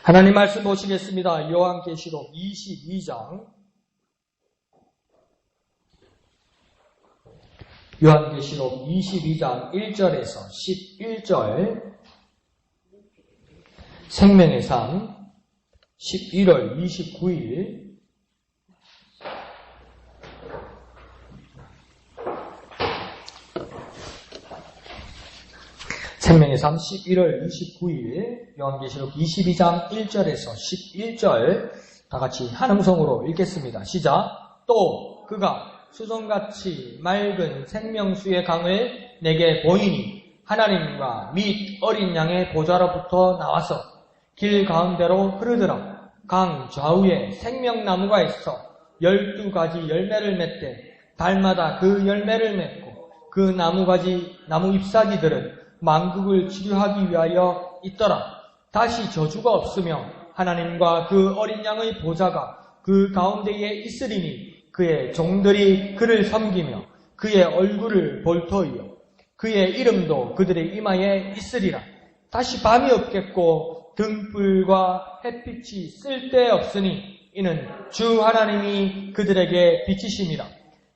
하나님 말씀 보시겠습니다. 요한계시록 22장. 요한계시록 22장 1절에서 11절. 생명의 삶 11월 29일. 생명의 삶 11월 29일 요한계시록 22장 1절에서 11절 다 같이 한 음성으로 읽겠습니다. 시작. 또 그가 수정같이 맑은 생명수의 강을 내게 보이니 하나님과 및 어린 양의 보좌로부터 나와서 길 가운데로 흐르더라. 강 좌우에 생명나무가 있어 12가지 열매를 맺되 달마다 그 열매를 맺고 그 나무 잎사귀들은 만국을 치료하기 위하여 있더라. 다시 저주가 없으며 하나님과 그 어린 양의 보좌가 그 가운데에 있으리니 그의 종들이 그를 섬기며 그의 얼굴을 볼 터이요 그의 이름도 그들의 이마에 있으리라. 다시 밤이 없겠고 등불과 햇빛이 쓸데없으니 이는 주 하나님이 그들에게 비치심이라.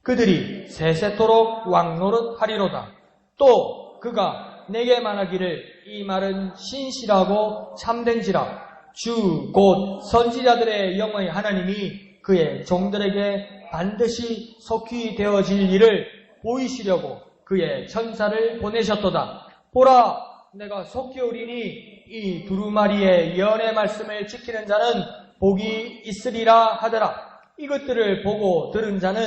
그들이 세세토록 왕노릇하리로다. 또 그가 내게 말하기를 이 말은 신실하고 참된지라. 주 곧 선지자들의 영의 하나님이 그의 종들에게 반드시 속히 되어질 일을 보이시려고 그의 천사를 보내셨도다. 보라, 내가 속히 오리니 이 두루마리의 예언의 말씀을 지키는 자는 복이 있으리라 하더라. 이것들을 보고 들은 자는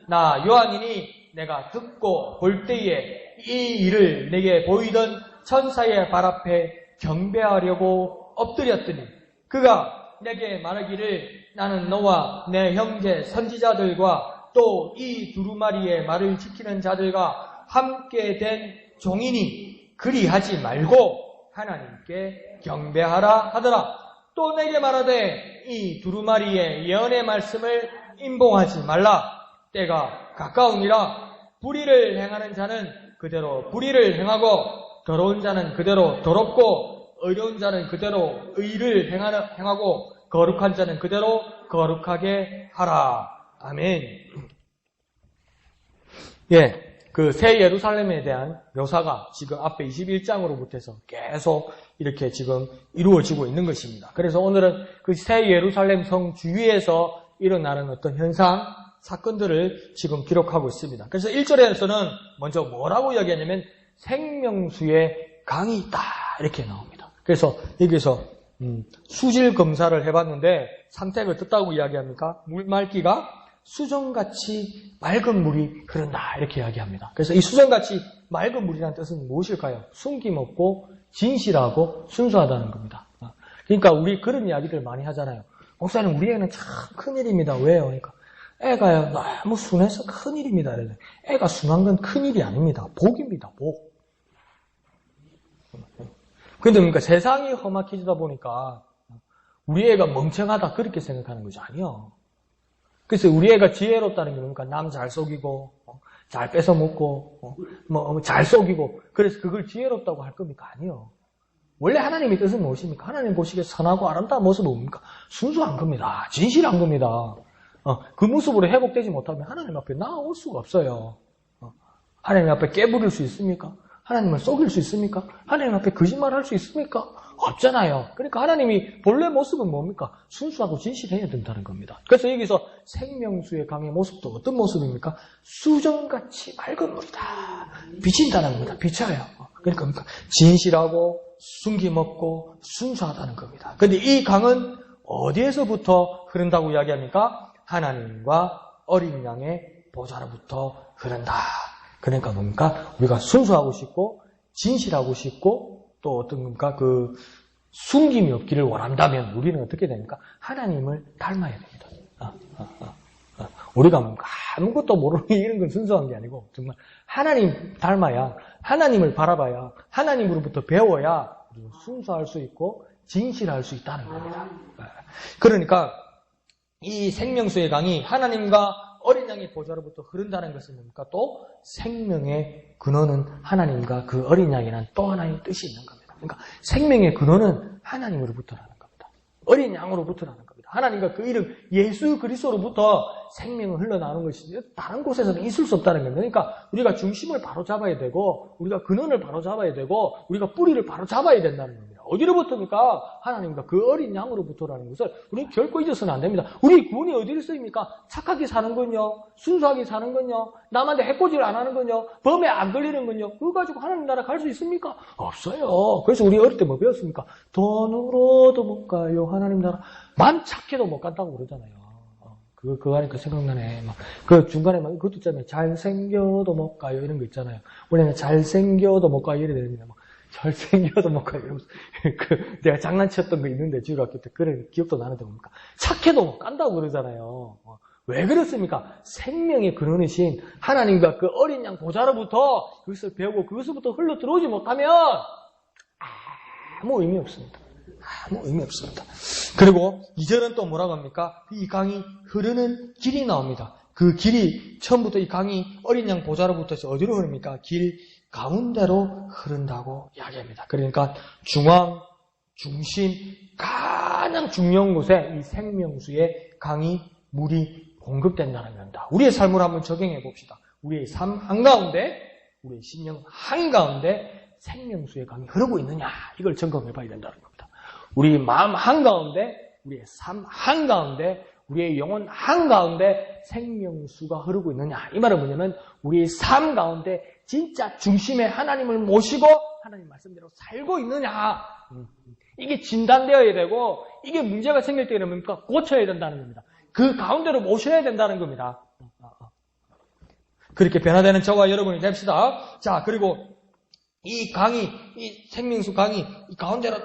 나 요한이니 내가 듣고 볼 때에 이 일을 내게 보이던 천사의 발 앞에 경배하려고 엎드렸더니 그가 내게 말하기를 나는 너와 내 형제 선지자들과 또 이 두루마리의 말을 지키는 자들과 함께 된 종이니 그리하지 말고 하나님께 경배하라 하더라. 또 내게 말하되 이 두루마리의 예언의 말씀을 임봉하지 말라. 때가 가까우니라. 불의를 행하는 자는 그대로 불의를 행하고 더러운 자는 그대로 더럽고 의로운 자는 그대로 의를 행하고 거룩한 자는 그대로 거룩하게 하라. 아멘. 예, 그 새 예루살렘에 대한 묘사가 지금 앞에 21장으로부터 해서 계속 이렇게 지금 이루어지고 있는 것입니다. 그래서 오늘은 그 새 예루살렘 성 주위에서 일어나는 어떤 현상, 사건들을 지금 기록하고 있습니다. 그래서 1절에서는 먼저 뭐라고 이야기하냐면 생명수의 강이 있다 이렇게 나옵니다. 그래서 여기서 수질 검사를 해봤는데 상태가 어떻다고 이야기합니까? 물 맑기가 수정같이 맑은 물이 흐른다 이렇게 이야기합니다. 그래서 이 수정같이 맑은 물이라는 뜻은 무엇일까요? 숨김없고 진실하고 순수하다는 겁니다. 그러니까 우리 그런 이야기들 많이 하잖아요. 목사님 우리 애는 참 큰일입니다. 왜요? 그러니까 애가요 너무 순해서 큰일입니다. 애가 순한 건 큰일이 아닙니다. 복입니다. 복. 근데 그러니까 세상이 험악해지다 보니까 우리 애가 멍청하다 그렇게 생각하는 거죠. 아니요. 그래서 우리 애가 지혜롭다는 게 뭡니까? 남 잘 속이고 잘 뺏어 먹고 잘 속이고 그래서 그걸 지혜롭다고 할 겁니까? 아니요. 원래 하나님의 뜻은 무엇입니까? 하나님 보시기에 선하고 아름다운 모습은 뭡니까? 순수한 겁니다. 진실한 겁니다. 그 모습으로 회복되지 못하면 하나님 앞에 나아올 수가 없어요. 하나님 앞에 깨부릴 수 있습니까? 하나님을 속일 수 있습니까? 하나님 앞에 거짓말할 수 있습니까? 없잖아요. 그러니까 하나님이 본래 모습은 뭡니까? 순수하고 진실해야 된다는 겁니다. 그래서 여기서 생명수의 강의 모습도 어떤 모습입니까? 수정같이 맑은 물이다. 비친다는 겁니다. 비쳐요. 그러니까 진실하고 숨김없고 순수하다는 겁니다. 그런데 이 강은 어디에서부터 흐른다고 이야기합니까? 하나님과 어린 양의 보좌로부터 흐른다. 그러니까 뭡니까? 우리가 순수하고 싶고 진실하고 싶고 또 어떤 겁니까? 그 숨김이 없기를 원한다면 우리는 어떻게 됩니까? 하나님을 닮아야 됩니다. 우리가 뭡니까? 아무것도 모르는 이런 건 순수한 게 아니고 정말 하나님 닮아야 하나님을 바라봐야 하나님으로부터 배워야 순수할 수 있고 진실할 수 있다는 겁니다. 그러니까 이 생명수의 강이 하나님과 어린 양의 보좌로부터 흐른다는 것은 뭡니까? 또 생명의 근원은 하나님과 그 어린 양이라는 또 하나의 뜻이 있는 겁니다. 그러니까 생명의 근원은 하나님으로부터라는 겁니다. 어린 양으로부터라는 겁니다. 하나님과 그 이름 예수 그리스도로부터 생명을 흘러나오는 것이지 다른 곳에서는 있을 수 없다는 겁니다. 그러니까 우리가 중심을 바로 잡아야 되고 우리가 근원을 바로 잡아야 되고 우리가 뿌리를 바로 잡아야 된다는 겁니다. 어디로부터입니까? 하나님과 그 어린 양으로부터라는 것을 우리는 결코 잊어서는 안 됩니다. 우리 구원이 어디로 쓰입니까? 착하게 사는 건요, 순수하게 사는 건요, 남한테 해코지를 안 하는 건요, 범에 안 걸리는 건요, 그거 가지고 하나님 나라 갈 수 있습니까? 없어요. 그래서 우리 어릴 때 뭐 배웠습니까? 돈으로도 못 가요, 하나님 나라. 만 착해도 못 간다고 그러잖아요. 그거 하니까 생각나네. 그 중간에 그것도 있잖아요. 잘생겨도 못 가요, 이런 거 있잖아요. 원래는 잘생겨도 못 가요, 이래 되는데, 잘생겨도 못 가요, 이러면서. 내가 장난쳤던 거 있는데, 중학교 때, 그런 기억도 나는데 뭡니까? 착해도 못 간다고 그러잖아요. 왜 그렇습니까? 생명의 근원이신 하나님과 그 어린 양 보좌로부터 그것을 배우고 그것으로부터 흘러 들어오지 못하면 아무 의미 없습니다. 아무 의미 없습니다. 그리고 2절은 또 뭐라고 합니까? 이 강이 흐르는 길이 나옵니다. 그 길이 처음부터 이 강이 어린 양 보좌로부터 해서 어디로 흐릅니까? 길 가운데로 흐른다고 이야기합니다. 그러니까 중앙, 중심, 가장 중요한 곳에 이 생명수의 강이 물이 공급된다는 겁니다. 우리의 삶을 한번 적용해 봅시다. 우리의 삶 한가운데, 우리의 신령 한가운데 생명수의 강이 흐르고 있느냐, 이걸 점검해 봐야 된다는 겁니다. 우리 마음 한가운데, 우리의 삶 한가운데, 우리의 영혼 한가운데 생명수가 흐르고 있느냐. 이 말은 뭐냐면 우리의 삶 가운데 진짜 중심에 하나님을 모시고 하나님 말씀대로 살고 있느냐. 이게 진단되어야 되고 이게 문제가 생길 때는 뭡니까? 고쳐야 된다는 겁니다. 그 가운데로 모셔야 된다는 겁니다. 그렇게 변화되는 저와 여러분이 됩시다. 자, 그리고 이 강이, 이 생명수 강이 이 가운데로 쫙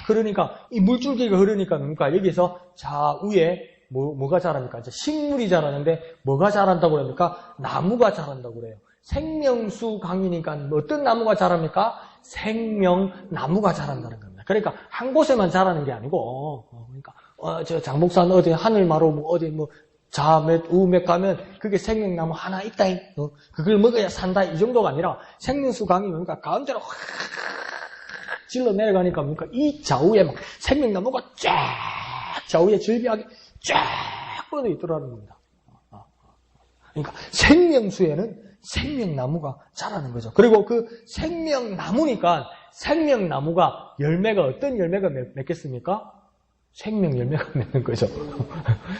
흐르니까, 이 물줄기가 흐르니까 뭡니까? 여기서 좌우에 뭐가 자랍니까? 이제 식물이 자라는데 뭐가 자란다고 그럽니까? 나무가 자란다고 그래요. 생명수 강이니까 어떤 나무가 자랍니까? 생명나무가 자란다는 겁니다. 그러니까 한 곳에만 자라는 게 아니고, 그러니까 저 장목산 어디 하늘마루 어디 자몇 우몇 가면 그게 생명나무 하나 있다. 그걸 먹어야 산다. 이 정도가 아니라 생명수 강이 뭡니까? 가운데로 확 질러 내려가니까 뭡니까? 이 좌우에 막 생명나무가 쫙 좌우에 즐비하게 쫙 뻗어 있더라는 겁니다. 그러니까 생명수에는 생명나무가 자라는 거죠. 그리고 그 생명나무니까 생명나무가 열매가 어떤 열매가 맺겠습니까? 생명 열매가 맺는 거죠.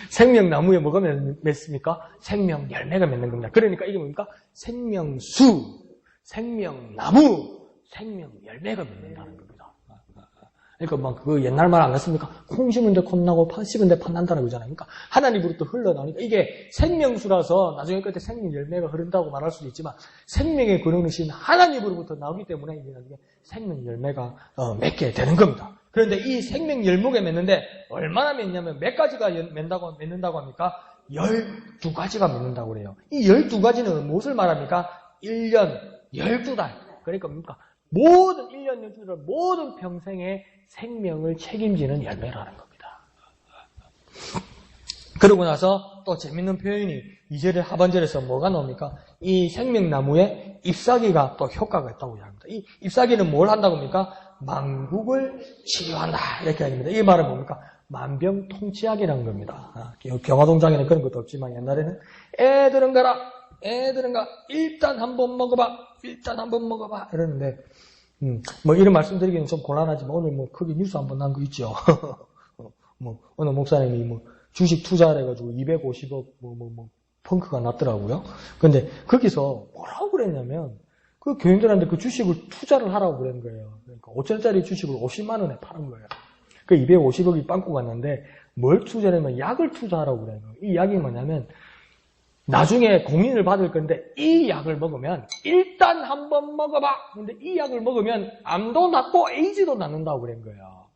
생명나무에 뭐가 맺습니까? 생명 열매가 맺는 겁니다. 그러니까 이게 뭡니까? 생명수, 생명나무, 생명 열매가 맺는다는 겁니다. 그러니까 그 옛날 말 안 했습니까? 콩 심은 데 콩나고 팥 심은 데 팥 난다는 거잖아요. 그러니까 하나님으로부터 흘러나오니까 이게 생명수라서 나중에 끝에 생명 열매가 흐른다고 말할 수도 있지만 생명의 근원이신 하나님으로부터 나오기 때문에 이게 나중에 생명 열매가 맺게 되는 겁니다. 그런데 이 생명 열매가 맺는데 얼마나 맺냐면 몇 가지가 맺는다고 합니까? 12가지가 맺는다고 그래요. 이 12가지는 무엇을 말합니까? 1년 12달. 그러니까 뭡니까? 모든 1년 12달 모든 평생의 생명을 책임지는 열매라는 겁니다. 그러고 나서 또 재밌는 표현이 2절의 하반절에서 뭐가 나옵니까? 이 생명나무에 잎사귀가 또 효과가 있다고 이야기합니다. 이 잎사귀는 뭘 한다고 합니까? 만국을 치료한다. 이렇게 합니다. 이 말은 뭡니까? 만병통치약이라는 겁니다. 경화동장에는 그런 것도 없지만 옛날에는 애들은 가라. 애들은 가. 일단 한번 먹어봐. 일단 한번 먹어봐. 이러는데 이런 말씀드리기는 좀 곤란하지만 오늘 크게 뉴스 한번 난 거 있죠. 어느 목사님이 주식 투자를 해가지고 250억 펑크가 났더라고요. 근데 거기서 뭐라고 그랬냐면 그 교인들한테 그 주식을 투자를 하라고 그런 거예요. 그러니까 5천원짜리 주식을 50만 원에 파는 거예요. 그 250억이 빵꾸 갔는데 뭘 투자하냐면 약을 투자하라고 그래요. 이 약이 뭐냐면 나중에 공인을 받을 건데 이 약을 먹으면 일단 한번 먹어봐. 근데 이 약을 먹으면 암도 낫고 에이즈도 낫는다고 그런 거예요.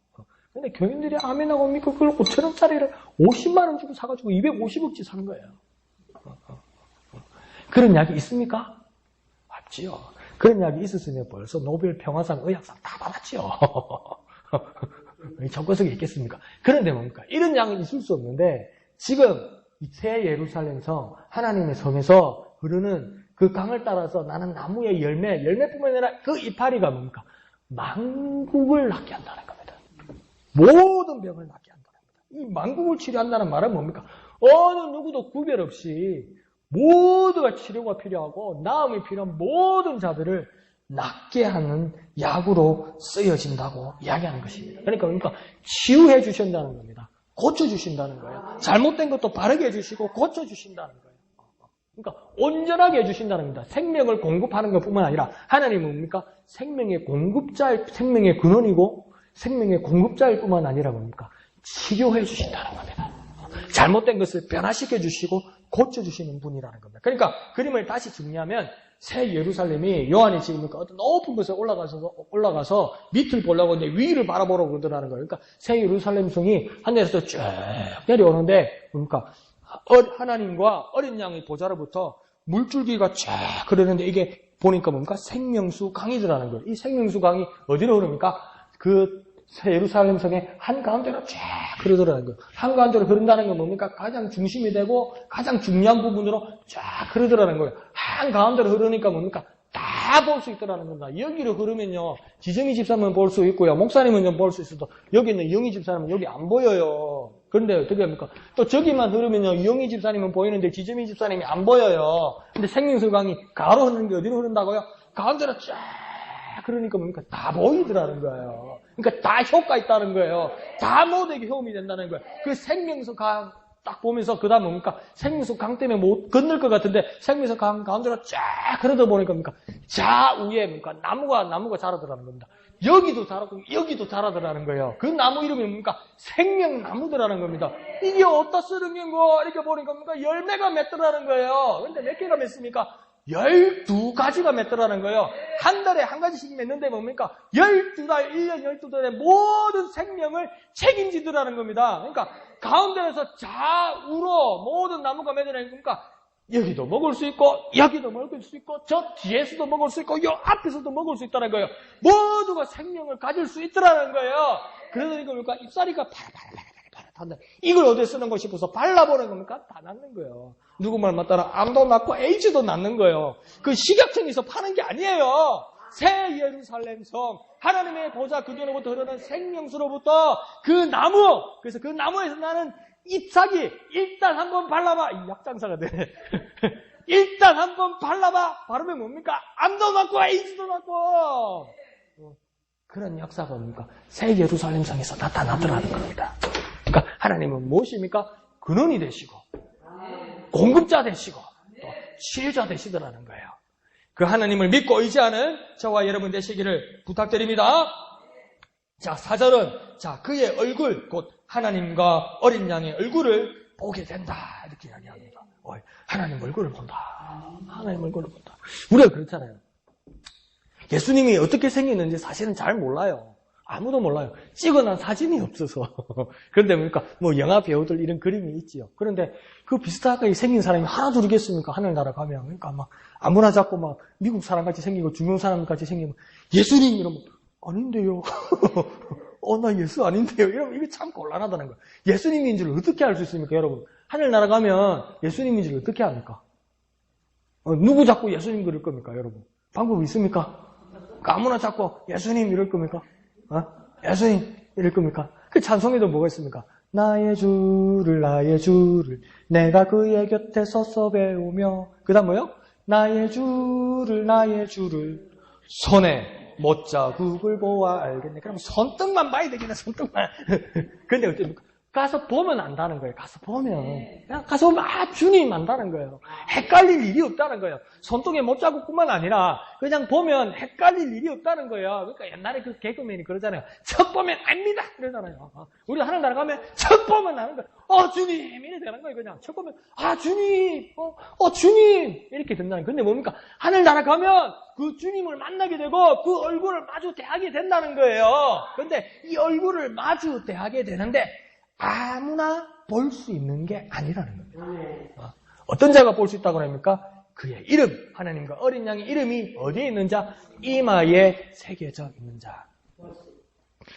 근데 교인들이 아멘하고 믿고 그걸 5천원짜리를 50만 원 주고 사가지고 250억치 산 거예요. 그런 약이 있습니까? 없지요. 그런 약이 있었으면 벌써 노벨 평화상, 의학상 다 받았지요. 접근성이 있겠습니까? 그런데 뭡니까? 이런 약은 있을 수 없는데 지금 이 새 예루살렘성 하나님의 성에서 흐르는 그 강을 따라서 나는 나무의 열매뿐만 아니라 그 이파리가 뭡니까? 만국을 낳게 한다는 겁니다. 모든 병을 낫게 한다는 겁니다. 이 만국을 치료한다는 말은 뭡니까? 어느 누구도 구별 없이 모두가 치료가 필요하고 나음이 필요한 모든 자들을 낫게 하는 약으로 쓰여진다고 이야기하는 것입니다. 그러니까 치유해 주신다는 겁니다. 고쳐주신다는 거예요. 잘못된 것도 바르게 해주시고 고쳐주신다는 거예요. 그러니까 온전하게 해주신다는 겁니다. 생명을 공급하는 것뿐만 아니라 하나님은 뭡니까? 생명의 공급자일, 생명의 근원이고 생명의 공급자일 뿐만 아니라 뭡니까? 치료해 주신다는 겁니다. 잘못된 것을 변화시켜 주시고 고쳐주시는 분이라는 겁니다. 그러니까 그림을 다시 정리하면 새 예루살렘이 요한이 지금 어떤 높은 곳에 올라가서 밑을 보려고 하는데 위를 바라보려고 그러더라는 거예요. 그러니까 새 예루살렘 성이 하늘에서 쭉 내려오는데 뭡니까? 하나님과 어린 양의 보좌로부터 물줄기가 쫙 흐르는데 이게 보니까 뭡니까? 생명수 강이더라는 거예요. 이 생명수 강이 어디로 흐릅니까? 그 새 예루살렘 성의 한가운데로 쫙 흐르더라는 거예요. 한가운데로 흐른다는 건 뭡니까? 가장 중심이 되고 가장 중요한 부분으로 쫙 흐르더라는 거예요. 한가운데로 흐르니까 뭡니까? 다 볼 수 있더라는 겁니다. 여기로 흐르면요. 지정이 집사님은 볼 수 있고요. 목사님은 볼 수 있어도 여기 있는 영희 집사님은 여기 안 보여요. 그런데 어떻게 합니까? 또 저기만 흐르면요. 영희 집사님은 보이는데 지정이 집사님이 안 보여요. 근데 생명수 강이 가로 흐르는 게 어디로 흐른다고요? 가운데로 쫙 그러니까 뭡니까? 다 보이더라는 거예요. 그러니까 다 효과 있다는 거예요. 다 모두에게 효험이 된다는 거예요. 그 생명수 강 딱 보면서 그 다음 뭡니까? 생명수 강 때문에 못 건널 것 같은데 생명수 강 가운데로 쫙 흐르다 보니까 뭡니까? 좌우에 뭡니까? 나무가 자라더라는 겁니다. 여기도 자라고 여기도 자라더라는 거예요. 그 나무 이름이 뭡니까? 생명나무더라는 겁니다. 이게 어디다 쓰는 거 이렇게 보니까 뭡니까? 열매가 맺더라는 거예요. 근데 몇 개가 맺습니까? 12가지가 맺더라는 거예요. 한 달에 한 가지씩 맺는데 뭡니까? 12달, 1년 12달의 모든 생명을 책임지더라는 겁니다. 그러니까 가운데에서 좌우로 모든 나무가 맺어내는 겁니까? 여기도 먹을 수 있고 여기도 먹을 수 있고 저 뒤에서도 먹을 수 있고 요 앞에서도 먹을 수 있다는 거예요. 모두가 생명을 가질 수 있더라는 거예요. 그러니까 뭡니까? 잎사리가 파릇파릇한다. 이걸 어디에 쓰는 거 싶어서 발라보는 겁니까? 다 낫는 거예요. 누구 말 맞다라 암도 낫고 에이즈도 낫는 거예요. 그 식약청에서 파는 게 아니에요. 새 예루살렘 성, 하나님의 보좌 그전으로부터 흐르는 생명수로부터 그 나무, 그래서 그 나무에서 나는 잎사귀 일단 한번 발라봐. 이 약장사가 되네. 일단 한번 발라봐. 바르면 뭡니까? 암도 낫고 에이즈도 낫고. 그런 역사가 뭡니까? 새 예루살렘 성에서 나타나더라는 겁니다. 그러니까 하나님은 무엇입니까? 근원이 되시고 공급자 되시고 또 치유자 되시더라는 거예요. 그 하나님을 믿고 의지하는 저와 여러분 되시기를 부탁드립니다. 자, 4절은 자, 그의 얼굴 곧 하나님과 어린 양의 얼굴을 보게 된다. 이렇게 이야기합니다. 하나님 얼굴을 본다. 하나님 얼굴을 본다. 우리가 그렇잖아요. 예수님이 어떻게 생겼는지 사실은 잘 몰라요. 아무도 몰라요. 찍어놓은 사진이 없어서. 그런데 뭡니까? 뭐 영화 배우들 이런 그림이 있지요. 그런데 그 비슷하게 생긴 사람이 하나도 모르겠습니까? 하늘나라 가면. 그러니까 막 아무나 잡고 막 미국 사람같이 생기고 중국 사람같이 생기면 예수님 이러면 아닌데요. 나 예수 아닌데요. 이러면 이게 참 곤란하다는 거예요. 예수님인 줄 어떻게 알 수 있습니까, 여러분? 하늘나라 가면 예수님인 줄 어떻게 합니까? 누구 잡고 예수님 그럴 겁니까, 여러분? 방법이 있습니까? 아무나 잡고 예수님 이럴 겁니까? 예수님 이럴 겁니까? 그 찬송에도 뭐가 있습니까? 나의 주를 내가 그의 곁에 서서 배우며 그 다음 뭐요? 나의 주를 손에 못자국을 보아 알겠네. 그럼 손등만 봐야 되겠네. 손등만. 근데 어떻습니까? 가서 보면 안다는 거예요. 가서 보면. 그냥 가서 보면 주님 안다는 거예요. 헷갈릴 일이 없다는 거예요. 손등에 못자국뿐만 아니라 그냥 보면 헷갈릴 일이 없다는 거예요. 그러니까 옛날에 그 개그맨이 그러잖아요. 첫 보면 압니다. 그러잖아요. 우리 하늘나라 가면 첫 보면 아는 거예요. 주님 이래 되는 거예요. 그냥 첫 보면 주님 주님 이렇게 된다는 거예요. 근데 뭡니까? 하늘나라 가면 그 주님을 만나게 되고 그 얼굴을 마주 대하게 된다는 거예요. 그런데 이 얼굴을 마주 대하게 되는데 아무나 볼 수 있는 게 아니라는 겁니다. 어떤 자가 볼 수 있다고 합니까? 그의 이름, 하나님과 어린 양의 이름이 어디에 있는 자? 이마에 새겨져 있는 자.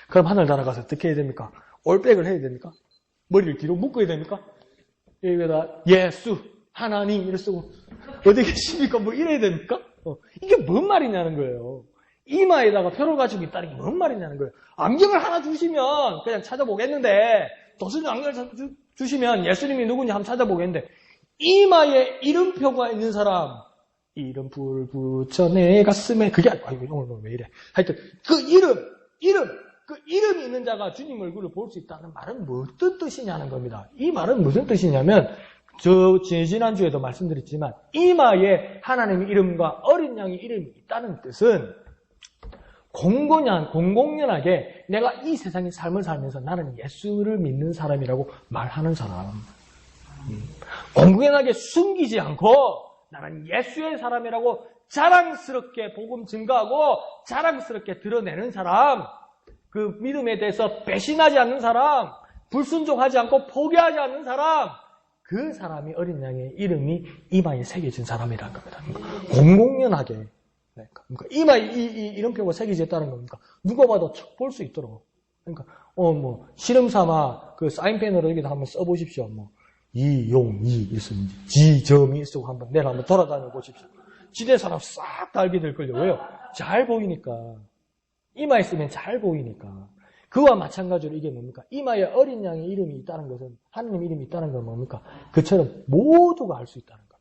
그럼 하늘나라 가서 어떻게 해야 됩니까? 올백을 해야 됩니까? 머리를 뒤로 묶어야 됩니까? 여기다 예수, 하나님 이를 쓰고 어디 계십니까? 뭐 이래야 됩니까? 이게 뭔 말이냐는 거예요. 이마에다가 표를 가지고 있다는 게 뭔 말이냐는 거예요. 안경을 하나 주시면 그냥 찾아보겠는데, 도수님 안경을 주시면 예수님이 누군지 한번 찾아보겠는데, 이마에 이름표가 있는 사람, 이름 불 붙여 내 가슴에, 그게 아이고 오늘 왜 이래. 하여튼 그 이름이 있는 자가 주님 얼굴을 볼 수 있다는 말은 무슨 뜻이냐는 겁니다. 이 말은 무슨 뜻이냐면, 지난주에도 말씀드렸지만, 이마에 하나님의 이름과 어린 양의 이름이 있다는 뜻은, 공공연하게 내가 이 세상의 삶을 살면서 나는 예수를 믿는 사람이라고 말하는 사람. 공공연하게 숨기지 않고 나는 예수의 사람이라고 자랑스럽게 복음 증거하고 자랑스럽게 드러내는 사람. 그 믿음에 대해서 배신하지 않는 사람. 불순종하지 않고 포기하지 않는 사람. 그 사람이 어린 양의 이름이 이마에 새겨진 사람이라는 겁니다. 공공연하게. 그러니까 이마에 이 이름표가 새겨졌다는 겁니까? 누가 봐도 볼 수 있도록. 그러니까 실험 삼아 그 사인펜으로 여기다 한번 써보십시오. 이용이 있으면 지점이 있고 한번 내일 한번 돌아다녀 보십시오. 지대 사람 싹 다 알게 될 걸요. 왜요? 잘 보이니까. 이마에 쓰면 잘 보이니까. 그와 마찬가지로 이게 뭡니까? 이마에 어린 양의 이름이 있다는 것은, 하나님 이름이 있다는 건 뭡니까? 그처럼 모두가 알 수 있다는 겁니다.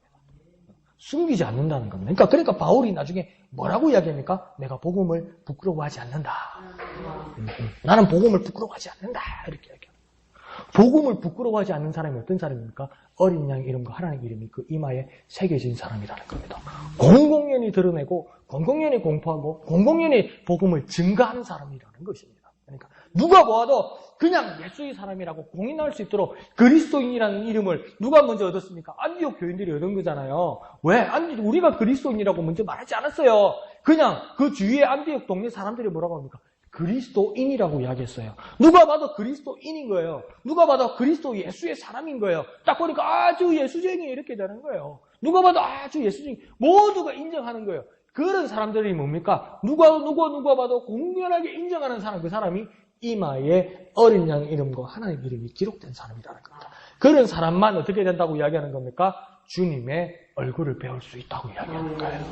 숨기지 않는다는 겁니다. 그러니까 바울이 나중에 뭐라고 이야기합니까? 내가 복음을 부끄러워하지 않는다. 나는 복음을 부끄러워하지 않는다. 이렇게 이야기합니다. 복음을 부끄러워하지 않는 사람이 어떤 사람입니까? 어린 양의 이름과 하나님의 이름이 그 이마에 새겨진 사람이라는 겁니다. 공공연히 드러내고 공공연히 공포하고 공공연히 복음을 증거하는 사람이라는 것입니다. 그러니까 누가 보아도 그냥 예수의 사람이라고 공인할 수 있도록 그리스도인이라는 이름을 누가 먼저 얻었습니까? 안디옥 교인들이 얻은 거잖아요. 왜? 우리가 그리스도인이라고 먼저 말하지 않았어요. 그냥 그 주위에 안디옥 동네 사람들이 뭐라고 합니까? 그리스도인이라고 이야기했어요. 누가 봐도 그리스도인인 거예요. 누가 봐도 그리스도 예수의 사람인 거예요. 딱 보니까 아주 예수쟁이 이렇게 되는 거예요. 누가 봐도 아주 예수쟁이, 모두가 인정하는 거예요. 그런 사람들이 뭡니까? 누가 봐도 공연하게 인정하는 사람, 그 사람이 이마에 어린 양의 이름과 하나님의 이름이 기록된 사람이라는 겁니다. 그런 사람만 어떻게 된다고 이야기하는 겁니까? 주님의 얼굴을 배울 수 있다고 이야기하는 거예요.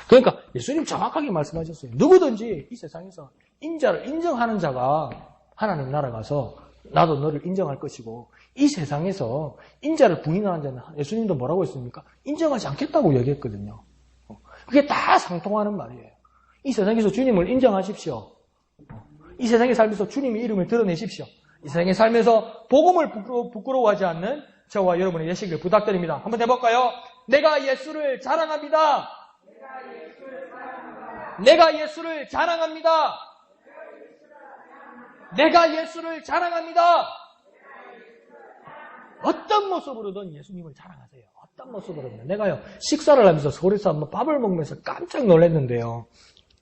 그러니까 예수님 정확하게 말씀하셨어요. 누구든지 이 세상에서 인자를 인정하는 자가 하나님 나라 가서 나도 너를 인정할 것이고, 이 세상에서 인자를 부인하는 자는 예수님도 뭐라고 했습니까? 인정하지 않겠다고 얘기했거든요. 그게 다 상통하는 말이에요. 이 세상에서 주님을 인정하십시오. 이 세상에 살면서 주님의 이름을 드러내십시오. 이 세상에 살면서 복음을 부끄러워하지 않는 저와 여러분의 되시길 부탁드립니다. 한번 해볼까요? 내가 예수를 자랑합니다. 내가 예수를 자랑합니다. 내가 예수를 자랑합니다. 어떤 모습으로든 예수님을 자랑하세요. 어떤 모습으로든. 내가요, 식사를 하면서 서울에서 한번 밥을 먹으면서 깜짝 놀랐는데요.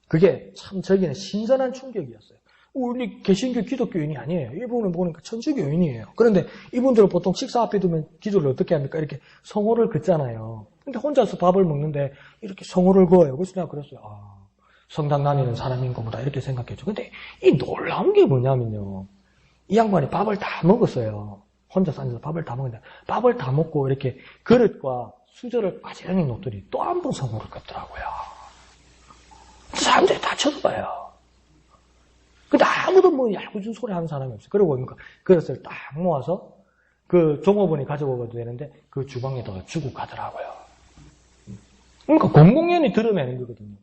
그게 참 저에게는 신선한 충격이었어요. 우리 개신교 기독교인이 아니에요. 이분은 보니까 천주교인이에요. 그런데 이분들은 보통 식사 앞에 두면 기도를 어떻게 합니까? 이렇게 성호를 긋잖아요. 근데 혼자서 밥을 먹는데 이렇게 성호를 그어요. 그래서 내가 그랬어요. 성당 다니는 사람인 거보다 이렇게 생각했죠. 근데 이 놀라운 게 뭐냐면요. 이 양반이 밥을 다 먹었어요. 혼자서 앉아서 밥을 다 먹는데, 밥을 다 먹고 이렇게 그릇과 수저를 빠지런히 놓더니 또 한 번 성호를 긋더라고요. 사람들이 다 쳐다봐요. 근데 아무도 얄궂은 소리 하는 사람이 없어요. 그러고 보니까 그릇을 딱 모아서 그 종업원이 가져가도 되는데 그 주방에다가 주고 가더라고요. 그러니까 공공연히 드러내는 거거든요.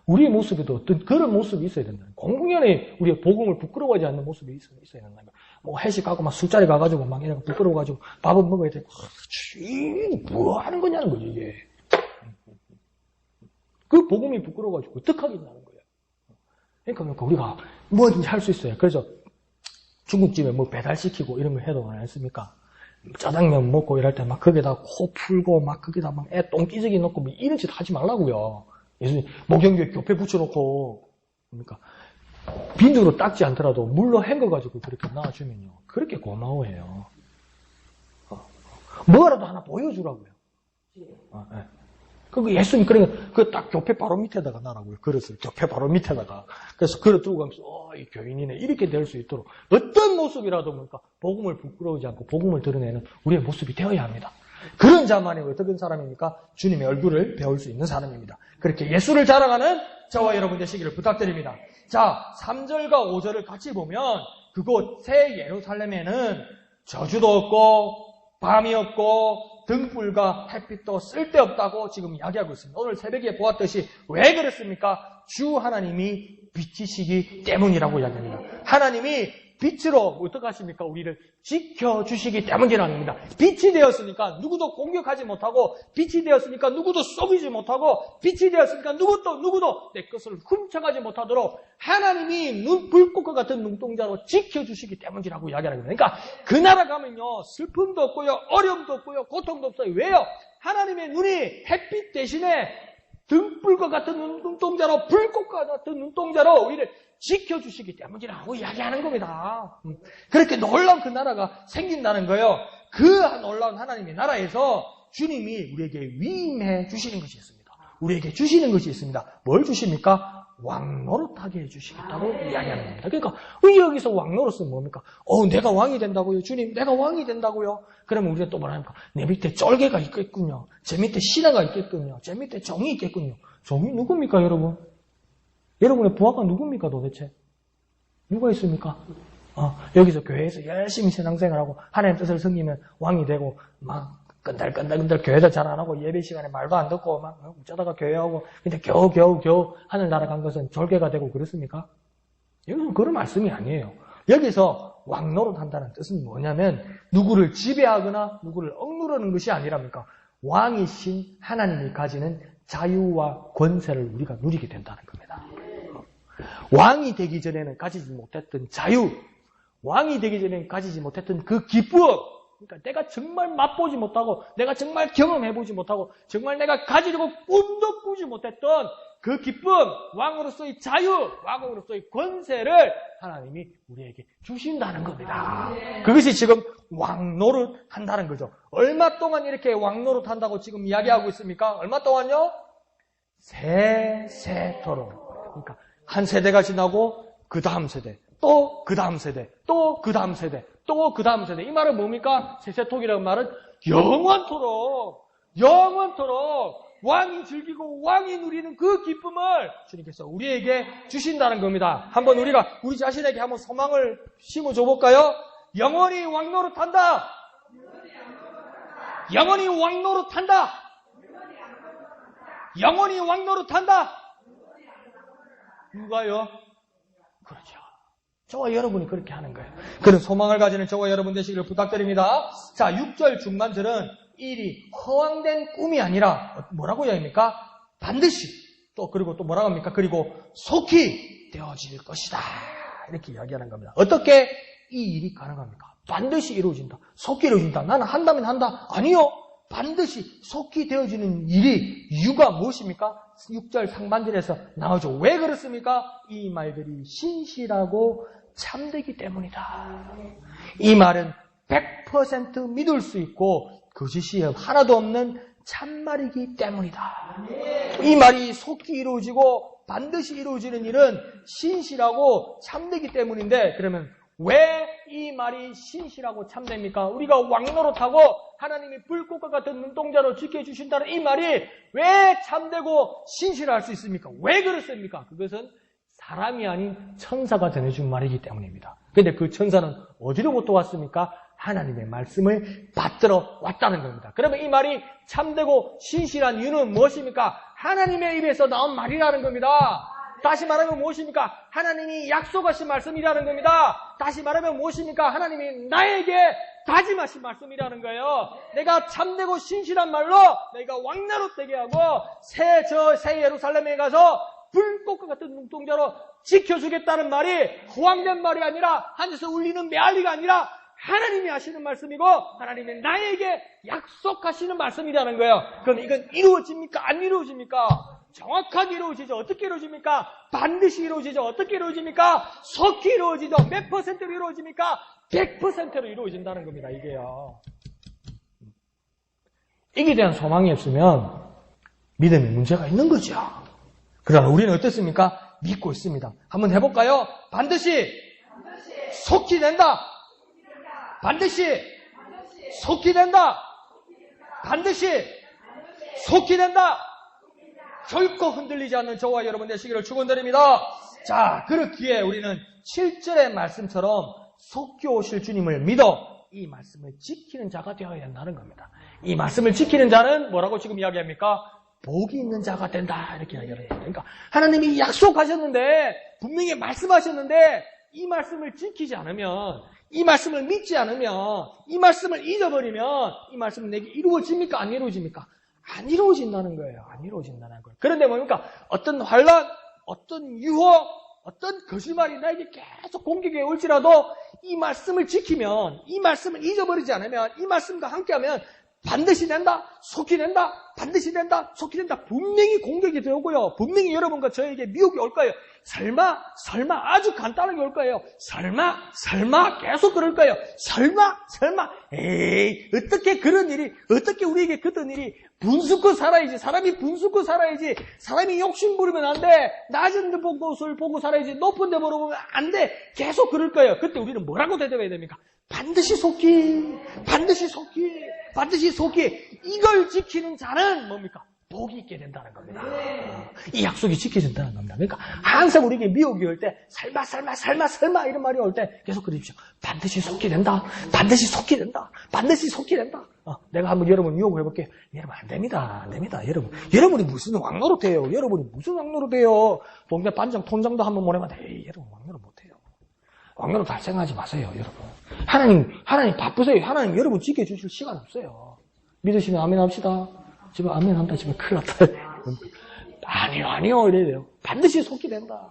우리의 모습에도 어떤 그런 모습이 있어야 된다. 공공연히 우리의 복음을 부끄러워하지 않는 모습이 있어야 된다. 회식하고 막 술자리 가가지고 막 이렇게 부끄러워가지고 밥은 먹어야 돼. 뭐 하는 거냐는 거지, 이게. 그 복음이 부끄러워가지고 어떡하겠냐는 거예요. 그러니까 우리가 뭐든지 할 수 있어요. 그래서 중국집에 배달시키고 이런 거 해도 안 했습니까? 짜장면 먹고 이럴 때 막 거기다 코 풀고 막 거기다 막 애 똥기저귀 넣고 이런 짓 하지 말라고요. 예수님 목욕탕에 곁에 붙여놓고, 그러니까 비누로 닦지 않더라도 물로 헹궈가지고 그렇게 놔주면요, 그렇게 고마워해요. 뭐라도 하나 보여주라고요. 네. 그 예수님 그러니까 그 딱 곁에 바로 밑에다가 놔라고요. 그릇을 곁에 바로 밑에다가. 그래서 그릇 두고 가면서 이 교인이네 이렇게 될 수 있도록 어떤 모습이라도 뭡니까? 복음을 부끄러우지 않고 복음을 드러내는 우리의 모습이 되어야 합니다. 그런 자만이 어떤 사람입니까? 주님의 얼굴을 배울 수 있는 사람입니다. 그렇게 예수를 자랑하는 저와 여러분 되시기를 부탁드립니다. 자, 3절과 5절을 같이 보면 그곳 새 예루살렘에는 저주도 없고 밤이 없고 등불과 햇빛도 쓸데없다고 지금 이야기하고 있습니다. 오늘 새벽에 보았듯이 왜 그렇습니까? 주 하나님이 빛이시기 때문이라고 이야기합니다. 하나님이 빛으로 어떻게 하십니까? 우리를 지켜주시기 때문이라는 겁니다. 빛이 되었으니까 누구도 공격하지 못하고, 빛이 되었으니까 누구도 속이지 못하고, 빛이 되었으니까 누구도 내 것을 훔쳐가지 못하도록 하나님이 불꽃과 같은 눈동자로 지켜주시기 때문이라고 이야기하는 겁니다. 그러니까 그 나라 가면요, 슬픔도 없고요, 어려움도 없고요, 고통도 없어요. 왜요? 하나님의 눈이 햇빛 대신에 등불과 같은 눈동자로, 불꽃과 같은 눈동자로 우리를 지켜주시기 때문이라고 이야기하는 겁니다. 그렇게 놀라운 그 나라가 생긴다는 거예요. 그 놀라운 하나님의 나라에서 주님이 우리에게 위임해 주시는 것이 있습니다. 우리에게 주시는 것이 있습니다. 뭘 주십니까? 왕노릇하게 해주시겠다고 이야기하는 겁니다. 그러니까 여기서 왕노릇은 뭡니까? 내가 왕이 된다고요? 주님, 내가 왕이 된다고요? 그러면 우리가 또 뭐라 합니까? 내 밑에 쫄개가 있겠군요. 제 밑에 신하가 있겠군요. 제 밑에 종이 있겠군요. 종이 누굽니까, 여러분? 여러분의 부하가 누굽니까, 도대체? 누가 있습니까? 여기서 교회에서 열심히 신앙생활하고 하나님 뜻을 섬기면 왕이 되고 막 끈달끈달 교회도 잘 안 하고 예배 시간에 말도 안 듣고 막 어쩌다가 교회하고 근데 겨우 하늘나라 간 것은 졸개가 되고 그렇습니까? 여기서는 그런 말씀이 아니에요. 여기서 왕노릇 한다는 뜻은 뭐냐면 누구를 지배하거나 누구를 억누르는 것이 아니랍니까? 왕이신 하나님이 가지는 자유와 권세를 우리가 누리게 된다는 겁니다. 왕이 되기 전에는 가지지 못했던 자유, 왕이 되기 전에는 가지지 못했던 그 기쁨, 그러니까 내가 정말 맛보지 못하고 내가 정말 경험해보지 못하고 정말 내가 가지려고 꿈도 꾸지 못했던 그 기쁨, 왕으로서의 자유, 왕으로서의 권세를 하나님이 우리에게 주신다는 겁니다. 그것이 지금 왕노릇 한다는 거죠. 얼마 동안 이렇게 왕노릇 한다고 지금 이야기하고 있습니까? 얼마 동안요? 세세토록. 그러니까 한 세대가 지나고 그 다음 세대, 또 그 다음 세대, 또 그 다음 세대, 또 그 다음 세대. 이 말은 뭡니까? 세세톡이라는 말은 영원토록 왕이 즐기고 왕이 누리는 그 기쁨을 주님께서 우리에게 주신다는 겁니다. 한번 우리가 우리 자신에게 한번 소망을 심어줘 볼까요? 영원히 왕노릇한다. 영원히 왕노릇한다. 영원히 왕노릇한다. 누가요? 그렇죠. 저와 여러분이 그렇게 하는 거예요. 그런 소망을 가지는 저와 여러분 되시기를 부탁드립니다. 자, 6절 중반절은 일이 허황된 꿈이 아니라 뭐라고 이야기합니까? 반드시 그리고 또 뭐라고 합니까? 그리고 속히 되어질 것이다. 이렇게 이야기하는 겁니다. 어떻게 이 일이 가능합니까? 반드시 이루어진다. 속히 이루어진다. 나는 한다면 한다. 아니요. 반드시 속히 되어지는 일이 이유가 무엇입니까? 6절 상반절에서 나오죠. 왜 그렇습니까? 이 말들이 신실하고 참되기 때문이다. 이 말은 100% 믿을 수 있고 거짓이 하나도 없는 참말이기 때문이다. 이 말이 속히 이루어지고 반드시 이루어지는 일은 신실하고 참되기 때문인데, 그러면 왜 이 말이 신실하고 참됩니까? 우리가 왕노릇하고 하나님이 불꽃과 같은 눈동자로 지켜주신다는 이 말이 왜 참되고 신실할 수 있습니까? 왜 그렇습니까? 그것은 사람이 아닌 천사가 전해준 말이기 때문입니다. 그런데 그 천사는 어디로부터 왔습니까? 하나님의 말씀을 받들어 왔다는 겁니다. 그러면 이 말이 참되고 신실한 이유는 무엇입니까? 하나님의 입에서 나온 말이라는 겁니다. 다시 말하면 무엇입니까? 하나님이 약속하신 말씀이라는 겁니다. 다시 말하면 무엇입니까? 하나님이 나에게 다짐하신 말씀이라는 거예요. 내가 참되고 신실한 말로 내가 왕나로 되게 하고 새 예루살렘에 가서 불꽃과 같은 눈동자로 지켜주겠다는 말이 허황된 말이 아니라 하늘에서 울리는 메아리가 아니라 하나님이 하시는 말씀이고 하나님이 나에게 약속하시는 말씀이라는 거예요. 그럼 이건 이루어집니까? 안 이루어집니까? 정확하게 이루어지죠. 어떻게 이루어집니까? 반드시 이루어지죠. 어떻게 이루어집니까? 속히 이루어지죠. 몇 퍼센트로 이루어집니까? 100%로 이루어진다는 겁니다. 이게요. 이게 대한 소망이 없으면 믿음에 문제가 있는 거죠. 그러나 우리는 어떻습니까? 믿고 있습니다. 한번 해볼까요? 반드시 속히 된다. 반드시 속히 된다. 반드시 속히 된다. 결코 흔들리지 않는 저와 여러분 되시기를 축원드립니다. 자, 그렇기에 우리는 7절의 말씀처럼 속히 오실 주님을 믿어 이 말씀을 지키는 자가 되어야 한다는 겁니다. 이 말씀을 지키는 자는 뭐라고 지금 이야기합니까? 복이 있는 자가 된다. 이렇게 이야기를 해요. 그러니까 하나님이 약속하셨는데, 분명히 말씀하셨는데, 이 말씀을 지키지 않으면, 이 말씀을 믿지 않으면, 이 말씀을 잊어버리면, 이 말씀은 내게 이루어집니까? 안 이루어집니까? 안 이루어진다는 거예요. 안 이루어진다는 거예요. 그런데 뭡니까? 어떤 환란, 어떤 유혹, 어떤 거짓말이 나에게 계속 공격해 올지라도 이 말씀을 지키면, 이 말씀을 잊어버리지 않으면, 이 말씀과 함께하면 반드시 된다, 속히 된다, 반드시 된다, 속히 된다. 분명히 공격이 되고요. 분명히 여러분과 저에게 미혹이 올 거예요. 설마 아주 간단하게 올 거예요. 설마 계속 그럴 거예요. 설마 에이, 어떻게 그런 일이, 어떻게 우리에게 그런 일이 분수껏 살아야지. 사람이 분수껏 살아야지. 사람이 욕심 부리면 안 돼. 낮은 데 곳을 보고 살아야지. 높은 데 보면 안 돼. 계속 그럴 거예요. 그때 우리는 뭐라고 대답해야 됩니까? 반드시 속히. 이걸 지키는 자는 뭡니까? 복이 있게 된다는 겁니다. 이 약속이 지켜진다는 겁니다. 그러니까 항상 우리에게 미혹이 올 때 설마 이런 말이 올 때 계속 그러십시오. 반드시 속히 된다. 내가 한번 여러분 유혹을 해볼게요. 여러분 안 됩니다. 여러분이 무슨 왕노릇해요. 동네 반장 통장도 한번 보내면 에이, 여러분 왕노릇 못해요. 왕노릇 발생하지 마세요, 여러분. 하나님 바쁘세요. 하나님 여러분 지켜주실 시간 없어요. 믿으시면 아멘 합시다. 지금 아멘 한다. 지금 큰일 났다. 아니요. 이래야 돼요. 반드시 속히 된다.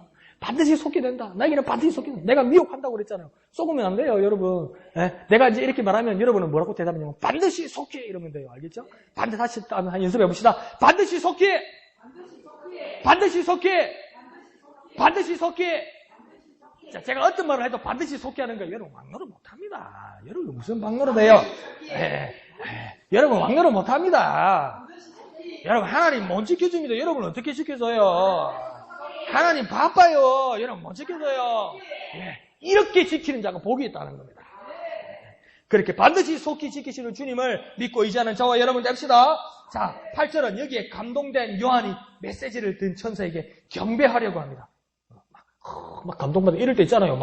나에게는 반드시 속히 된다. 내가 미혹한다고 그랬잖아요. 속으면 안 돼요, 여러분. 내가 이제 이렇게 말하면 여러분은 뭐라고 대답하냐면 반드시 속히 이러면 돼요. 알겠죠? 다시 한번 연습해 봅시다. 반드시 속히. 자, 제가 어떤 말을 해도 반드시 속히 하는 거예요. 여러분 왕노릇 못합니다. 여러분 무슨 왕노릇해요? 여러분 왕노릇 못합니다. 여러분 하나님 못 지켜줍니다. 여러분 어떻게 지켜줘요? 하나님 바빠요. 여러분 못 지켜줘요. 이렇게 지키는 자가 복이 있다는 겁니다. 그렇게 반드시 속히 지키시는 주님을 믿고 의지하는 저와 여러분 됩시다. 자, 8절은 여기에 감동된 요한이 메시지를 든 천사에게 경배하려고 합니다. 막 감동받아 이럴 때 있잖아요.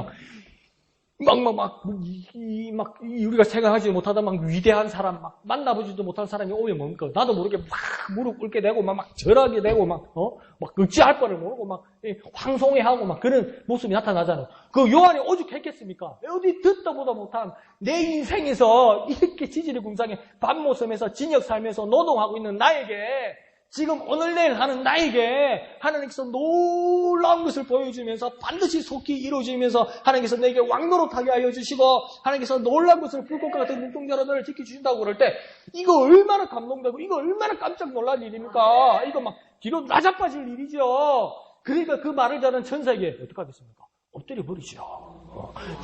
우리가 생각하지 못하던 막 위대한 사람, 막 만나보지도 못한 사람이 오면 뭡니까? 나도 모르게 막 무릎 꿇게 되고, 막 절하게 되고, 막 어찌할 바를 모르고, 막 황송해하고, 막 그런 모습이 나타나잖아요. 그 요한이 오죽했겠습니까? 어디 듣다 보다 못한 내 인생에서 이렇게 지질이 궁상에 밤모섬에서 진역 살면서 노동하고 있는 나에게 지금 오늘 내일 하는 나에게 하나님께서 놀라운 것을 보여주면서 반드시 속히 이루어지면서 하나님께서 내게 왕노릇하게 하여 주시고 하나님께서 놀라운 것을 불꽃과 같은 눈동자로 너를 지켜주신다고 그럴 때 이거 얼마나 감동되고 이거 얼마나 깜짝 놀랄 일입니까? 이거 막 뒤로 나자빠질 일이죠. 그러니까 그 말을 전한 천사에게 어떻게 하겠습니까? 엎드려 버리죠.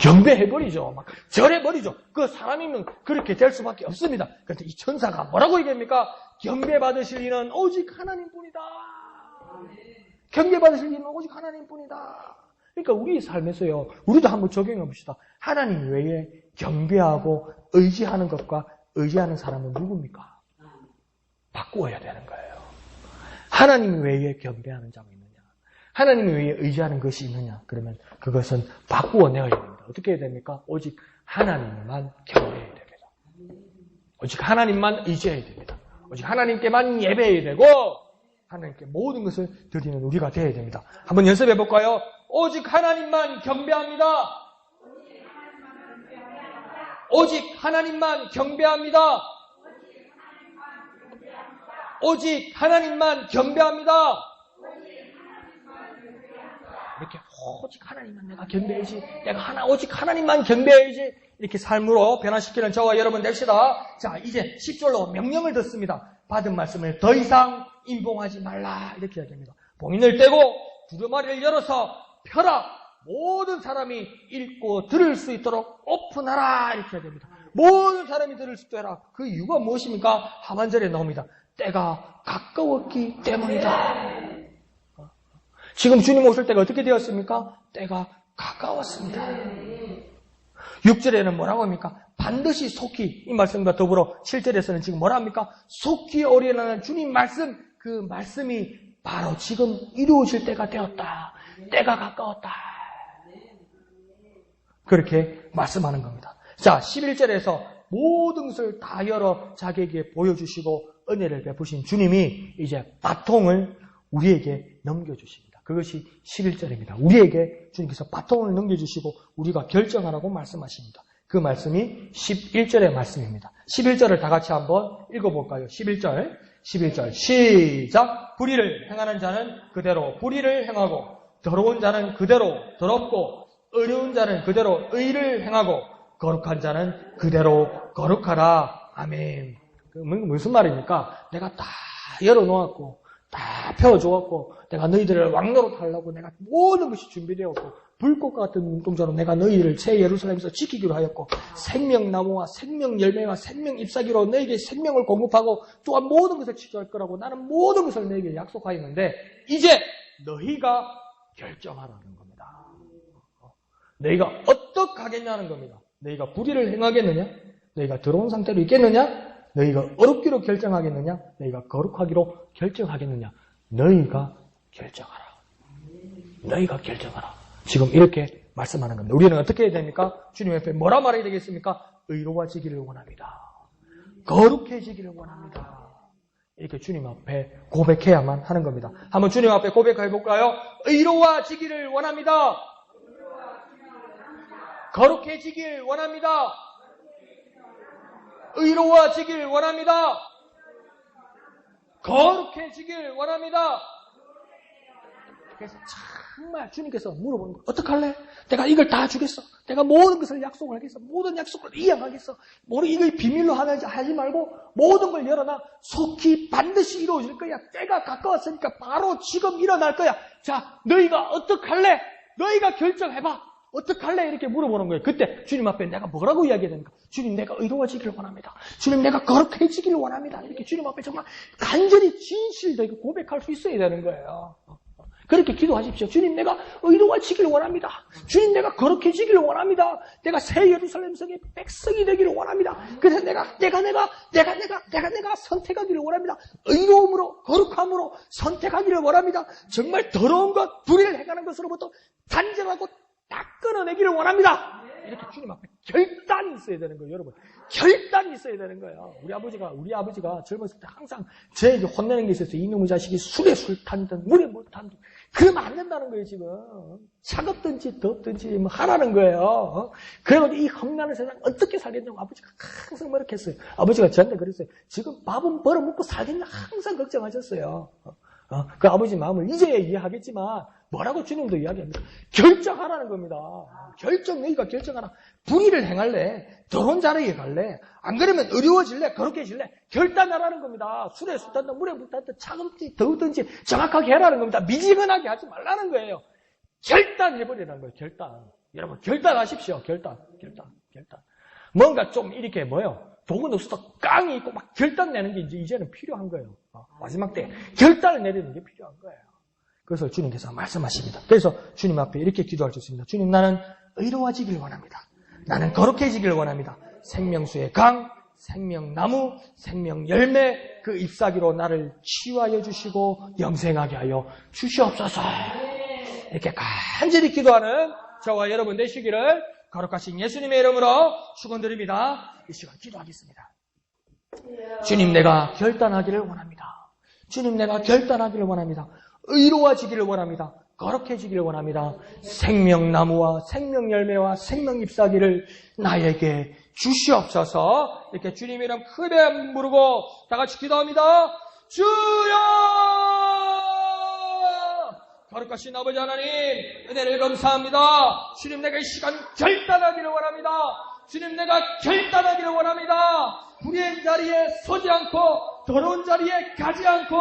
경배해 버리죠. 막 절해 버리죠. 그 사람이면 그렇게 될 수밖에 없습니다. 그런데 이 천사가 뭐라고 얘기합니까? 경배받으실 이는 오직 하나님뿐이다. 경배받으실 이는 오직 하나님뿐이다. 그러니까 우리 삶에서요. 우리도 한번 적용해 봅시다. 하나님 외에 경배하고 의지하는 것과 의지하는 사람은 누굽니까? 바꾸어야 되는 거예요. 하나님 외에 경배하는 자가 있느냐? 하나님 외에 의지하는 것이 있느냐? 그러면 그것은 바꾸어 내야 됩니다. 어떻게 해야 됩니까? 오직 하나님만 경배해야 됩니다. 오직 하나님만 의지해야 됩니다. 오직 하나님께만 예배해야 되고 하나님께 모든 것을 드리는 우리가 되어야 됩니다. 한번 연습해 볼까요? 오직 하나님만 경배합니다. 오직 하나님만 경배합니다. 오직 하나님만 경배합니다. 이렇게 오직 하나님만 내가 경배해야지. 오직 하나님만 경배해야지. 이렇게 삶으로 변화시키는 저와 여러분 됩시다. 자, 이제 10절로 명령을 듣습니다. 받은 말씀을 더 이상 임봉하지 말라. 이렇게 이야기합니다. 봉인을 떼고 두루마리를 열어서 펴라. 모든 사람이 읽고 들을 수 있도록 오픈하라. 이렇게 이야기합니다. 모든 사람이 들을 수 있도록 해라. 그 이유가 무엇입니까? 하반절에 나옵니다. 때가 가까웠기 때문이다. 지금 주님 오실 때가 어떻게 되었습니까? 때가 가까웠습니다. 6절에는 뭐라고 합니까? 반드시 속히 이 말씀과 더불어 7절에서는 지금 뭐라 합니까? 속히 오리라는 주님 말씀, 그 말씀이 바로 지금 이루어질 때가 되었다. 때가 가까웠다. 그렇게 말씀하는 겁니다. 자, 11절에서 모든 것을 다 열어 자기에게 보여주시고 은혜를 베푸신 주님이 이제 바통을 우리에게 넘겨주십니다. 그것이 11절입니다. 우리에게 주님께서 바통을 넘겨주시고 우리가 결정하라고 말씀하십니다. 그 말씀이 11절의 말씀입니다. 11절을 다 같이 한번 읽어볼까요? 11절 시작. 불의를 행하는 자는 그대로 불의를 행하고 더러운 자는 그대로 더럽고 어려운 자는 그대로 의를 행하고 거룩한 자는 그대로 거룩하라. 아멘. 무슨 말입니까? 내가 다 열어놓았고 다 펴주었고 내가 너희들을 왕노릇 하려고 내가 모든 것이 준비되었고 불꽃과 같은 눈동자로 내가 너희를 새 예루살렘에서 지키기로 하였고 생명나무와 생명열매와 생명잎사귀로 너에게 생명을 공급하고 또한 모든 것을 취소할 거라고 나는 모든 것을 너에게 약속하였는데 이제 너희가 결정하라는 겁니다. 너희가 어떻게 하겠냐는 겁니다. 너희가 불의를 행하겠느냐? 너희가 더러운 상태로 있겠느냐? 너희가 어렵기로 결정하겠느냐? 너희가 거룩하기로 결정하겠느냐? 너희가 결정하라. 너희가 결정하라. 지금 이렇게 말씀하는 겁니다. 우리는 어떻게 해야 됩니까? 주님 앞에 뭐라 말해야 되겠습니까? 의로워지기를 원합니다. 거룩해지기를 원합니다. 이렇게 주님 앞에 고백해야만 하는 겁니다. 한번 주님 앞에 고백해 볼까요? 의로워지기를 원합니다. 거룩해지길 원합니다. 의로워지길 원합니다. 거룩해지길 원합니다. 그래서 정말 주님께서 물어보는 거예요. 어떡할래? 내가 이걸 다 주겠어. 내가 모든 것을 약속을 하겠어. 모든 약속을 이행하겠어. 이걸 비밀로 하지 말고 모든 걸 열어놔. 속히 반드시 이루어질 거야. 때가 가까웠으니까 바로 지금 일어날 거야. 자, 너희가 어떡할래? 너희가 결정해봐. 어떡할래? 이렇게 물어보는 거예요. 그때 주님 앞에 내가 뭐라고 이야기해야 됩니까? 주님, 내가 의로워지기를 원합니다. 주님, 내가 거룩해지기를 원합니다. 이렇게 주님 앞에 정말 간절히 진실되게 고백할 수 있어야 되는 거예요. 그렇게 기도하십시오. 주님, 내가 의로워지기를 원합니다. 주님, 내가 거룩해지기를 원합니다. 내가 새 예루살렘 성의 백성이 되기를 원합니다. 그래서 내가 선택하기를 원합니다. 의로움으로, 거룩함으로 선택하기를 원합니다. 정말 더러운 것, 불의를 행하는 것으로부터 단절하고 다 끊어내기를 원합니다. 이렇게 주님 앞에 결단이 있어야 되는 거예요, 여러분. 결단이 있어야 되는 거예요. 우리 아버지가 젊었을 때 항상 저에게 혼내는 게 있었어요. 이놈의 자식이 술에 술 탄든, 물에 물 탄든. 그러면 안 된다는 거예요, 지금. 차갑든지 덥든지 뭐 하라는 거예요. 그래가지고 이 험난한 세상 어떻게 살겠냐고 아버지가 항상 머쓱했어요. 아버지가 저한테 그랬어요. 지금 밥은 벌어먹고 살겠냐 항상 걱정하셨어요. 그 아버지 마음을 이제야 이해하겠지만 뭐라고 주님도 이야기합니다. 결정하라는 겁니다. 너희가 결정하라. 불의를 행할래? 더러운 자리에 갈래? 안 그러면 어려워질래? 거룩해질래? 결단하라는 겁니다. 술에 술 탄다, 물에 물 탄다, 차갑든지 더우든지 정확하게 해라는 겁니다. 미지근하게 하지 말라는 거예요. 결단해버리라는 거예요. 결단. 여러분 결단하십시오. 결단. 뭔가 좀 이렇게 복은 없어도 깡이 있고 막 결단 내는 게 이제는 필요한 거예요. 마지막 때 결단을 내리는 게 필요한 거예요. 그래서 주님께서 말씀하십니다. 그래서 주님 앞에 이렇게 기도할 수 있습니다. 주님, 나는 의로워지길 원합니다. 나는 거룩해지길 원합니다. 생명수의 강, 생명나무, 생명열매 그 잎사귀로 나를 치유하여 주시고 영생하게 하여 주시옵소서. 이렇게 간절히 기도하는 저와 여러분 되시기를 거룩하신 예수님의 이름으로 축원드립니다. 이 시간 기도하겠습니다. 주님, 내가 결단하기를 원합니다. 주님, 내가 결단하기를 원합니다. 의로워지기를 원합니다. 거룩해지기를 원합니다. 생명나무와 생명열매와 생명잎사귀를 나에게 주시옵소서. 이렇게 주님 이름 크게 부르고 다 같이 기도합니다. 주여! 거룩하신 아버지 하나님, 은혜를 감사합니다. 주님, 내가 이 시간 결단하기를 원합니다. 주님, 내가 결단하기를 원합니다. 불의의 자리에 서지 않고 더러운 자리에 가지 않고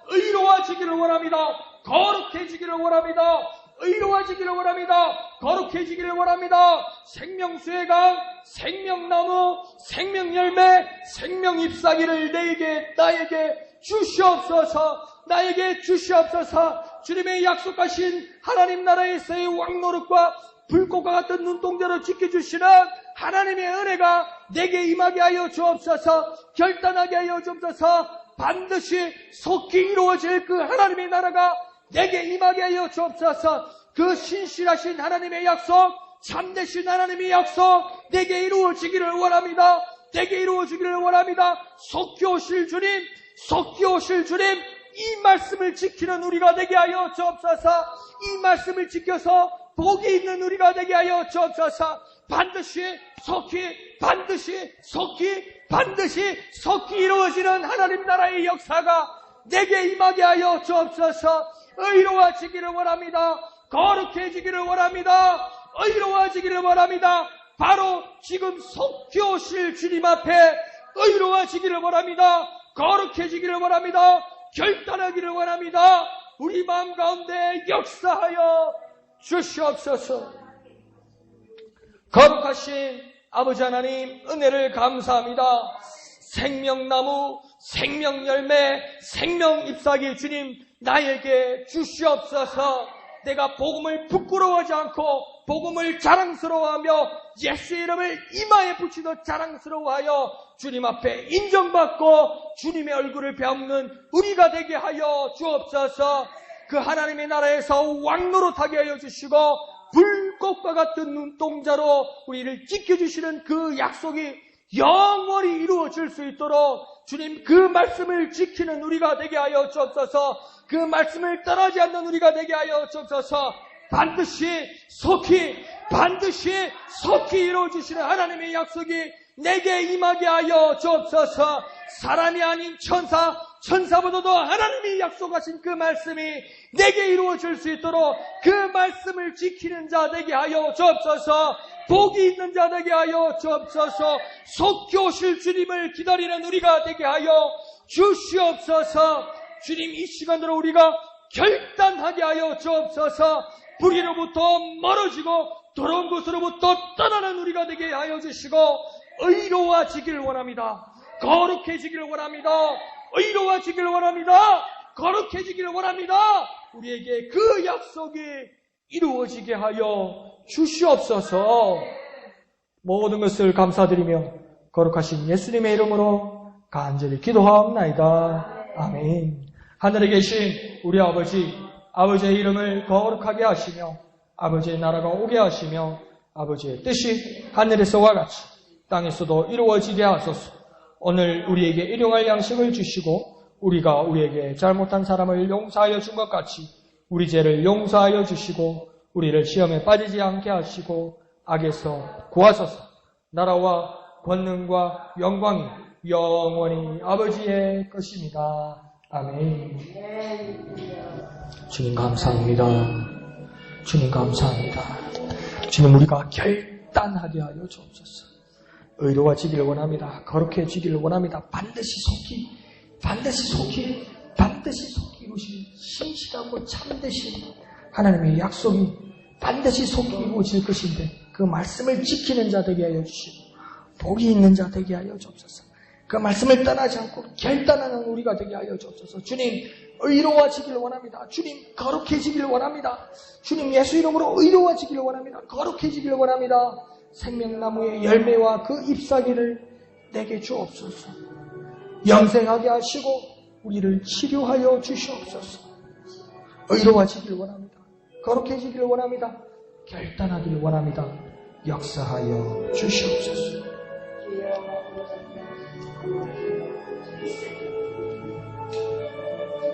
의로워지기를 원합니다. 거룩해지기를 원합니다. 의로워지기를 원합니다. 거룩해지기를 원합니다. 생명수의 강, 생명나무, 생명열매, 생명잎사귀를 나에게 주시옵소서. 나에게 주시옵소서. 주님의 약속하신 하나님 나라에서의 왕노릇과 불꽃과 같은 눈동자로 지켜주시는 하나님의 은혜가 내게 임하게 하여 주옵소서. 결단하게 하여 주옵소서. 반드시 속히 이루어질 그 하나님의 나라가 내게 임하게 하여 주옵소서. 그 신실하신 하나님의 약속, 참되신 하나님의 약속 내게 이루어지기를 원합니다. 내게 이루어지기를 원합니다. 속히 오실 주님, 속히 오실 주님, 이 말씀을 지키는 우리가 되게 하여 주옵소서. 이 말씀을 지켜서 복이 있는 우리가 되게 하여 주옵소서. 반드시 속히 이루어지는 하나님 나라의 역사가 내게 임하게 하여 주옵소서. 의로워지기를 원합니다. 거룩해지기를 원합니다. 의로워지기를 원합니다. 바로 지금 속히 오실 주님 앞에 의로워지기를 원합니다. 거룩해지기를 원합니다. 결단하기를 원합니다. 우리 마음 가운데 역사하여 주시옵소서. 거룩하신 아버지 하나님, 은혜를 감사합니다. 생명나무, 생명열매, 생명잎사귀 주님 나에게 주시옵소서. 내가 복음을 부끄러워하지 않고 복음을 자랑스러워하며 예수의 이름을 이마에 붙이듯 자랑스러워하여 주님 앞에 인정받고 주님의 얼굴을 배우는 우리가 되게 하여 주옵소서. 그 하나님의 나라에서 왕노릇하게 하여 주시고 불꽃과 같은 눈동자로 우리를 지켜주시는 그 약속이 영원히 이루어질 수 있도록 주님 그 말씀을 지키는 우리가 되게 하여 주옵소서. 그 말씀을 떠나지 않는 우리가 되게 하여 주옵소서. 반드시 속히 이루어지시는 하나님의 약속이 내게 임하게 하여 주옵소서. 사람이 아닌 천사보다도 하나님이 약속하신 그 말씀이 내게 이루어질 수 있도록 그 말씀을 지키는 자 되게 하여 주옵소서. 복이 있는 자 되게 하여 주옵소서. 속히 오실 주님을 기다리는 우리가 되게 하여 주시옵소서. 주님, 이 시간으로 우리가 결단하게 하여 주옵소서. 불의로부터 멀어지고 더러운 곳으로부터 떠나는 우리가 되게 하여 주시고 의로워지기를 원합니다. 거룩해지기를 원합니다. 의로워지기를 원합니다. 거룩해지기를 원합니다. 우리에게 그 약속이 이루어지게 하여 주시옵소서. 모든 것을 감사드리며 거룩하신 예수님의 이름으로 간절히 기도하옵나이다. 아멘. 하늘에 계신 우리 아버지의 이름을 거룩하게 하시며 아버지의 나라가 오게 하시며 아버지의 뜻이 하늘에서와 같이 땅에서도 이루어지게 하소서. 오늘 우리에게 일용할 양식을 주시고 우리가 우리에게 잘못한 사람을 용서하여 준 것 같이 우리 죄를 용서하여 주시고 우리를 시험에 빠지지 않게 하시고 악에서 구하소서. 나라와 권능과 영광이 영원히 아버지의 것입니다. 아멘. 주님 감사합니다. 주님 감사합니다. 주님, 우리가 결단하게 하여 주옵소서. 의로워지기를 원합니다. 거룩해지기를 원합니다. 반드시 속히 이루어질 신실하고 참되신 하나님의 약속이 반드시 속히 이루어질 것인데 그 말씀을 지키는 자 되게 하여 주시고 복이 있는 자 되게 하여 주옵소서. 그 말씀을 떠나지 않고 결단하는 우리가 되게 하여 주옵소서. 주님, 의로워지기를 원합니다. 주님, 거룩해지기를 원합니다. 주님, 예수 이름으로 의로워지기를 원합니다. 거룩해지기를 원합니다. 생명나무의 열매와 그 잎사귀를 내게 주옵소서. 영생하게 하시고 우리를 치료하여 주시옵소서. 의로워지기를 원합니다. 거룩해지기를 원합니다. 결단하기를 원합니다. 역사하여 주시옵소서.